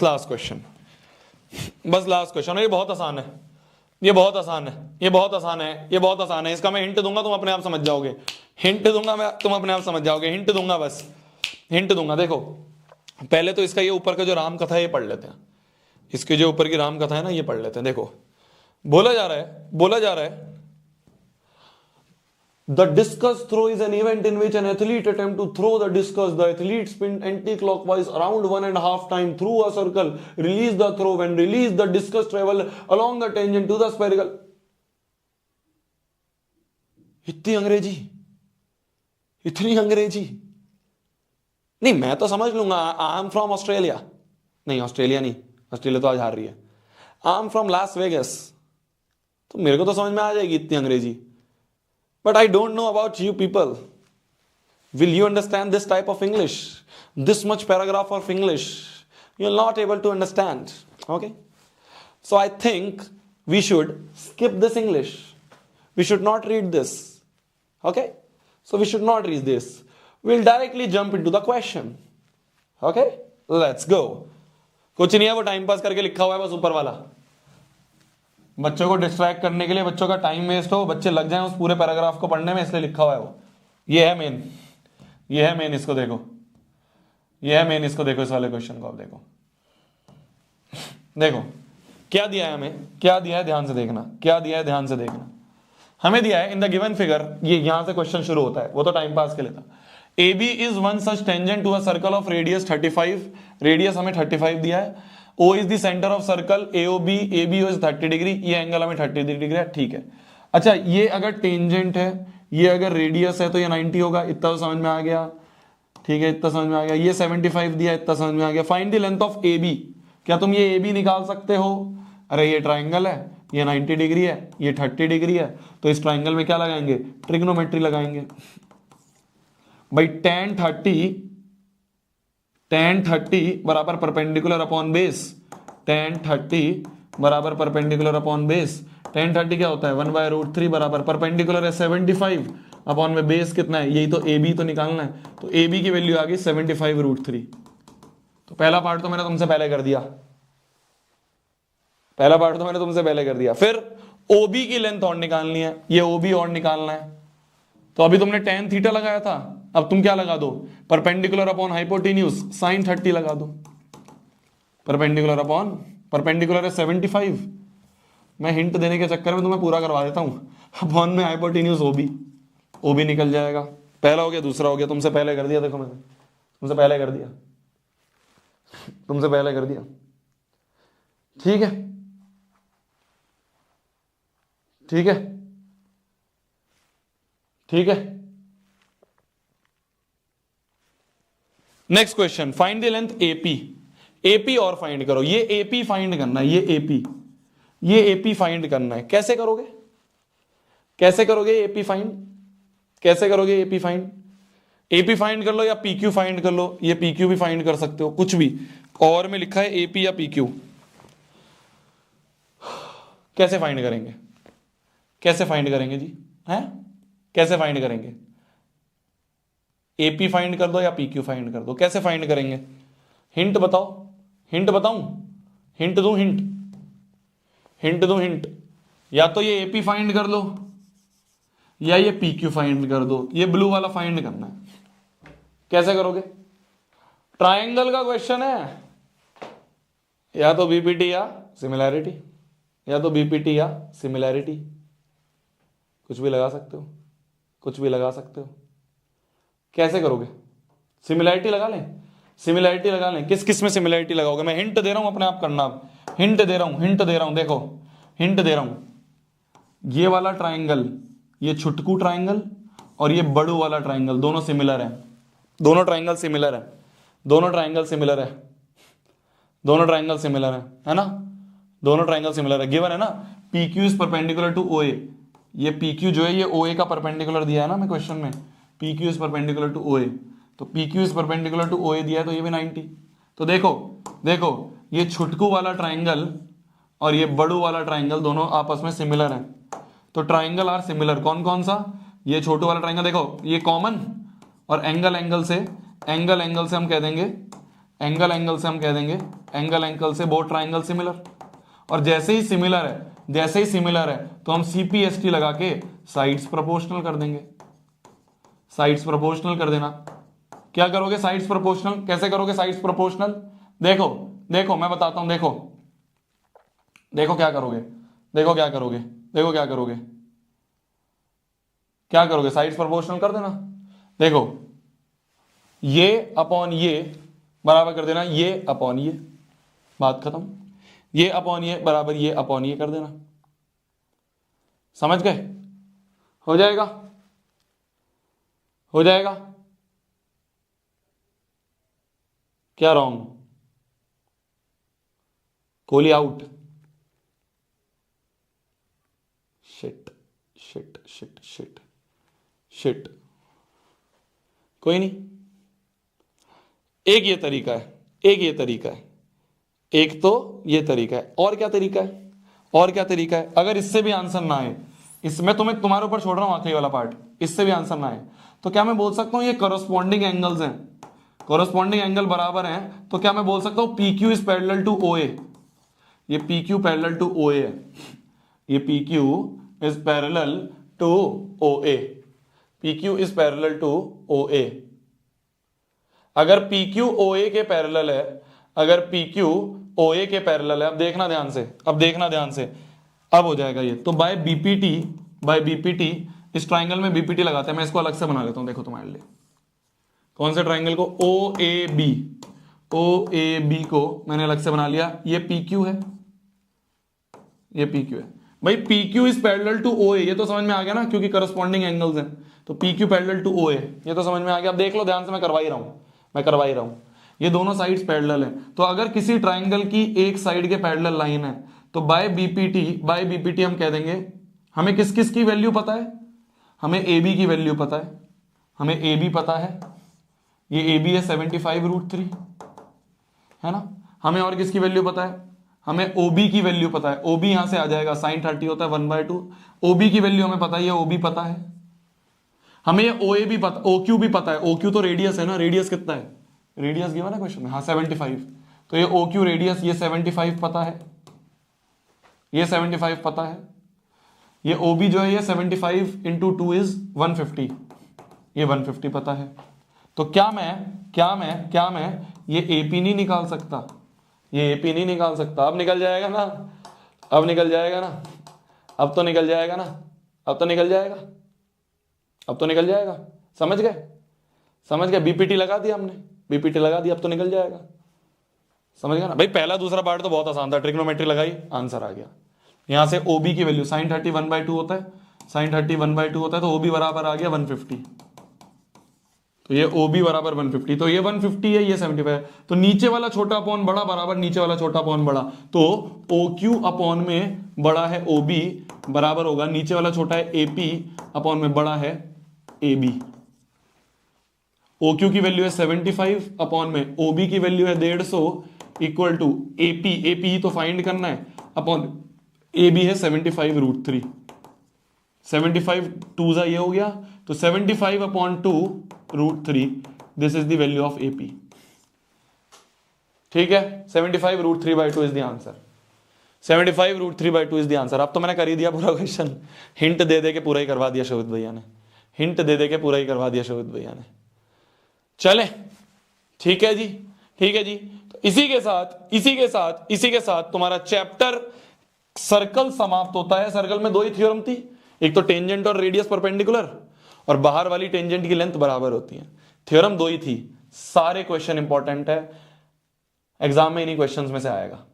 Last question, बस last question. ये बहुत आसान है, ये बहुत आसान है, ये बहुत आसान है, ये बहुत आसान है। इसका मैं हिंट दूंगा, तुम अपने आप समझ जाओगे। हिंट दूंगा मैं, तुम अपने आप समझ जाओगे। हिंट दूंगा, बस हिंट दूंगा। देखो पहले तो इसका ये ऊपर का जो राम कथा है ये पढ़ लेते हैं। इसके जो ऊपर की राम कथा है ना ये पढ़ लेते हैं। देखो बोला जा रहा है The discus throw is an event in which an athlete attempt to throw the discus. The athlete spin anti-clockwise around 1.5 times through a circle. Release the throw. When released, the discus travel along the tangent to the spherical. इतनी अंग्रेजी, इतनी अंग्रेजी नहीं। मैं तो समझ लूंगा। I am from Australia, नहीं ऑस्ट्रेलिया नहीं, ऑस्ट्रेलिया तो आज हार रही है। I am from Las Vegas, तो मेरे को तो समझ में आ जाएगी इतनी अंग्रेजी। But I don't know about you people. Will you understand this type of English? This much paragraph of English? You're not able to understand. Okay? So I think we should skip this English. We should not read this. Okay? So we should not read this. We'll directly jump into the question. Okay? Let's go. कुछ नहीं है, वो time pass करके लिखा हुआ है बस ऊपर वाला। बच्चों को डिस्ट्रैक्ट करने के लिए, बच्चों का टाइम वेस्ट हो, बच्चे लग जाएं उस पूरे पैराग्राफ को पढ़ने में, इसलिए लिखा हुआ है वो। ये है मेन, ये है मेन। इसको देखो, ये है मेन। इसको देखो, इस वाले क्वेश्चन को आप देखो। देखो क्या दिया है हमें, क्या दिया है, ध्यान से देखना। क्या दिया है, ध्यान से देखना। हमें दिया है इन द गिवन फिगर, ये यहां से क्वेश्चन शुरू होता है, वो तो टाइम पास के लिए था। AB is one such tangent to a circle of radius 35। Radius हमें 35 दिया है। O is the centre of circle AOB, ABO is 30 degree. ये एंगल हमें 30 डिग्री है, ठीक है। अच्छा, ये अगर टेंजेंट है, ये अगर रेडियस है तो ये 90 होगा। इतना तो समझ में आ गया, ठीक है, इतना समझ में आ गया। ये 75 दिया, इतना समझ में आ गया। Find the length of AB। क्या तुम ये AB निकाल सकते हो? अरे ये ट्राइंगल है, ये 90 डिग्री है, ये 30 डिग्री है, तो इस ट्राइंगल में क्या लगाएंगे? ट्रिग्नोमेट्री लगाएंगे भाई। tan 30 बराबर परपेंडिकुलर अपॉन बेस। tan 30 बराबर परपेंडिकुलर अपॉन बेस। tan 30 क्या होता है? 1/√3 बराबर परपेंडिकुलर है 75 अपॉन में बेस कितना है? यही तो AB तो निकालना है। तो AB की वैल्यू आ गई 75√3। तो पहला पार्ट तो मैंने तुमसे पहले कर दिया, पहला पार्ट तो मैंने तुमसे पहले कर दिया। फिर OB की लेंथ और निकालनी है, ये OB और निकालना है। तो अभी तुमने tan थीटा लगाया था, अब तुम क्या लगा दो? परपेंडिकुलर अपॉन हाइपोटेन्यूज sin 30 लगा दो। परपेंडिकुलर अपॉन, परपेंडिकुलर है 75। मैं हिंट देने के चक्कर में तुम्हें पूरा करवा देता हूं। अपॉन में हाइपोटेन्यूज OB निकल जाएगा। पहला हो गया, दूसरा हो गया। तुमसे पहले कर दिया, देखो मैंने तुमसे पहले कर दिया, तुमसे पहले कर दिया, ठीक है, ठीक है, ठीक है। Next question, find the length AP और फाइंड करो। ये AP फाइंड करना है, ये AP फाइंड करना है। कैसे करोगे? कैसे करोगे AP फाइंड? कैसे करोगे AP फाइंड? AP फाइंड कर लो या PQ फाइंड कर लो। ये PQ भी फाइंड कर सकते हो, कुछ भी। और में लिखा है AP या PQ। कैसे फाइंड करेंगे? कैसे फाइंड करेंगे जी? हैं? कैसे फाइंड करेंगे? AP फाइंड कर दो या PQ फाइंड कर दो, कैसे फाइंड करेंगे? हिंट बताओ, हिंट बताऊं? हिंट दूं? हिंट दूं? हिंट, या तो ये AP फाइंड कर लो या ये PQ फाइंड कर दो। ये ब्लू वाला फाइंड करना है। कैसे करोगे? ट्रायंगल का क्वेश्चन है, या तो BPT या सिमिलैरिटी, या तो BPT या सिमिलैरिटी। कुछ भी लगा सकते हो, कुछ भी लगा सकते हो। कैसे करोगे? सिमिलैरिटी लगा लें, सिमिलैरिटी लगा लें। किस किस में सिमिलैरिटी लगाओगे? मैं हिंट दे रहा हूं, अपने आप करना। हिंट दे रहा हूं, हिंट दे रहा हूं, देखो हिंट दे रहा हूं। ये वाला ट्राइंगल, ये छुटकू ट्राइंगल और ये बड़ू वाला ट्राइंगल, दोनों सिमिलर है। दोनों ट्राइंगल सिमिलर है, दोनों ट्राइंगल सिमिलर है, दोनों ट्राइंगल सिमिलर है ना? दोनों ट्राइंगल सिमिलर है। गिवन है ना, PQ is perpendicular to OA। ये PQ जो है ये OA का परपेंडिकुलर दिया है ना मैं क्वेश्चन में। PQ is perpendicular to OA, तो PQ is perpendicular to OA दिया है, तो ये भी 90। तो देखो देखो, ये छुटकू वाला ट्राइंगल और ये बड़ू वाला ट्राइंगल दोनों आपस में सिमिलर हैं। तो ट्राइंगल आर सिमिलर। कौन कौन सा? ये छोटू वाला ट्राइंगल, देखो ये कॉमन, और एंगल से हम कह देंगे एंगल एंगल से हम कह देंगे एंगल एंगल से बोथ ट्राइंगल सिमिलर, और जैसे ही सिमिलर है, जैसे ही सिमिलर है तो हम CPST लगा के साइड्स प्रोपोर्शनल कर देंगे, साइड्स प्रोपोर्शनल कर देना। क्या करोगे? Sides proportional. कैसे करोगे साइड्स प्रोपोर्शनल? देखो देखो मैं बताता हूं, देखो देखो क्या करोगे, देखो क्या करोगे, देखो क्या करोगे, क्या करोगे? साइड्स प्रोपोर्शनल कर देना। देखो ये अपॉन ये बराबर कर देना ये अपॉन ये, बात खत्म। ये अपॉन ये बराबर ये अपॉन ये कर देना। समझ गए? हो जाएगा, हो जाएगा। क्या wrong? Kohli out. Shit shit shit shit shit. कोई नहीं, एक ये तरीका है, एक ये तरीका है, एक तो ये तरीका है, और क्या तरीका है, और क्या तरीका है? अगर इससे भी आंसर ना आए, इसमें तुम्हें तुम्हारे ऊपर छोड़ रहा हूं आखिरी वाला पार्ट, इससे भी आंसर ना आए तो क्या मैं बोल सकता हूं ये करस्पॉन्डिंग एंगल्स हैं, करस्पॉन्डिंग एंगल बराबर हैं, तो क्या मैं बोल सकता हूं PQ is parallel to OA, ये PQ पैरेलल टू OA है, ये PQ is parallel to OA, PQ is parallel to OA। अगर PQ OA के पैरेलल है, अगर PQ OA के पैरेलल है, अब देखना ध्यान से, अब देखना ध्यान से, अब हो जाएगा ये। तो बाय BPT इस ट्राइंगल में BPT लगाते हैं, मैं इसको अलग से बना लेता हूं, देखो तुम्हारे लिए। कौन से ट्राइंगल को? OAB को मैंने अलग से बना लिया, ये PQ है, ये PQ है भाई। PQ is parallel to OA, ये तो समझ में आ गया ना, क्योंकि करस्पॉन्डिंग एंगल्स हैं, तो PQ पैरेलल टू OA, ये तो समझ में आ गया। अब देख लो ध्यान से, मैं करवा ही रहा हूं, मैं करवा ही रहा हूं। ये दोनों साइड्स पैरेलल हैं, तो अगर किसी ट्राइंगल की एक साइड के पैरेलल लाइन है तो बाय BPT हम कह देंगे, हमें किस किस की वैल्यू पता है? हमें AB की वैल्यू पता है, हमें AB पता है, ये AB है 75√3, है ना। हमें और किसकी वैल्यू पता है? हमें OB की वैल्यू पता है, OB यहां से आ जाएगा, sin 30 होता है 1/2, OB की वैल्यू हमें पता है, ये OB पता है। हमें ये OA भी पता, OQ भी पता है, OQ तो रेडियस है ना, रेडियस कितना है? रेडियस गिवन है क्वेश्चन में, हाँ 75, तो ये OQ रेडियस, ये 75 पता है, ये 75 पता है। ये OB जो है ये 75 × 2 इज 150, ये 150 पता है। तो क्या मैं ये AP नहीं निकाल सकता? ये AP नहीं निकाल सकता? अब निकल जाएगा ना, अब निकल जाएगा ना, अब तो निकल जाएगा ना, अब तो निकल जाएगा, अब तो निकल जाएगा। समझ गए? समझ गए? BPT लगा दिया हमने, BPT लगा दिया, अब तो निकल जाएगा। समझ गया ना भाई? पहला दूसरा पार्ट तो बहुत आसान था, ट्रिग्नोमेट्री लगाई, आंसर आ गया। यहां से OB की वैल्यू sin 30 1/2 होता है, sin 30 1/2 होता है, तो OB बराबर आ गया 150, तो ये OB बराबर 150, तो ये 150 है, ये 75, तो नीचे वाला छोटा अपॉन बड़ा बराबर नीचे वाला छोटा अपॉन बड़ा, तो OQ अपॉन में बड़ा है OB बराबर होगा नीचे वाला छोटा है AP अपॉन में बड़ा है AB। OQ की वैल्यू है 75 अपॉन में OB की वैल्यू है 150 इक्वल टू AP ही तो फाइंड करना है, अपॉन AB है 75√3, 75 2 ये हो गया, तो 75 upon 2√3, this is the value of AP। ठीक है, 75√3/2 is the answer, 75√3/2 is the answer. अब तो मैंने कर ही दिया पूरा क्वेश्चन, हिंट दे दे के पूरा ही करवा दिया शोभित भैया ने, हिंट दे दे के पूरा ही करवा दिया शोभित भैया ने। चले, ठीक है जी, ठीक है जी। तो इसी के साथ तुम्हारा चैप्टर सर्कल समाप्त होता है। सर्कल में दो ही थ्योरम थी, एक तो टेंजेंट और रेडियस परपेंडिकुलर, और बाहर वाली टेंजेंट की लेंथ बराबर होती है। थ्योरम दो ही थी, सारे क्वेश्चन इंपॉर्टेंट है, एग्जाम में इन्हीं क्वेश्चंस में से आएगा।